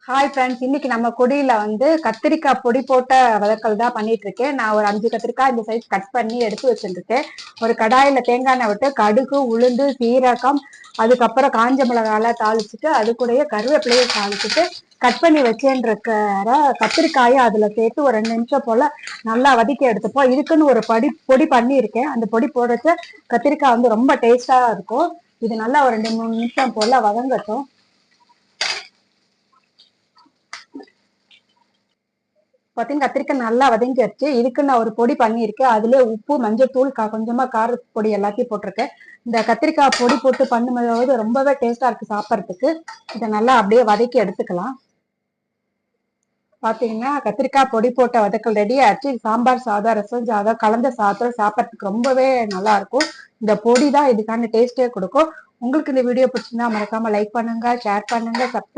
Hi friends, இன்னைக்கு நம்ம கொடியில கத்திரிக்காய் பொடி போட்ட வதக்கல் தான் பண்ணிட்டு இருக்கேன். நான் ஒரு 5 கத்திரிக்காய் இந்த சைஸ் கட் பண்ணி எடுத்து வச்சுருக்கேன். ஒரு கடாயில தேங்காய் எண்ணெய் விட்டு கடுகு, உளுந்து, சீரகம், அதுக்கப்புறம் காஞ்ச மிளகாலாம் தாளிச்சுட்டு அது கூடயே கருவேப்பிலையை தாளிச்சுட்டு கட் பண்ணி வச்சேன்ற கத்திரிக்காயை அதுல சேர்த்து ஒரு 2 நிமிஷம் போல நல்லா வதக்கி எடுத்துப்போம். இதுக்குன்னு ஒரு பொடி பண்ணியிருக்கேன். அந்த பொடி போடுறச்ச கத்திரிக்காய் ரொம்ப டேஸ்டா இருக்கும். இது நல்லா ஒரு 2-3 நிமிஷம் போல வதங்கட்டும். பார்த்தீங்கன்னா கத்திரிக்காய் நல்லா வதங்கிடுச்சு. இதுக்கு நான் ஒரு பொடி பண்ணியிருக்கேன். அதுல உப்பு, மஞ்சள், கொஞ்சமா கார பொடி எல்லாத்தையும் போட்டிருக்கேன். இந்த கத்திரிக்காய் பொடி போட்டு பண்ணும்போது ரொம்பவே டேஸ்டா இருக்கு சாப்பிட்றதுக்கு. இதை நல்லா அப்படியே வதக்கி எடுத்துக்கலாம். பாத்தீங்கன்னா கத்திரிக்காய் பொடி போட்ட வதக்கல் ரெடி ஆச்சு. சாம்பார் சாதம், ரசம் சாதம், கலந்த சாதம் சாப்பிட்றதுக்கு ரொம்பவே நல்லா இருக்கும். இந்த பொடி தான் இதுக்கான டேஸ்டே கொடுக்கும். உங்களுக்கு இந்த வீடியோ பிடிச்சிருந்தா மறக்காம லைக் பண்ணுங்க, ஷேர் பண்ணுங்க, சப்ஸ்கிரைப்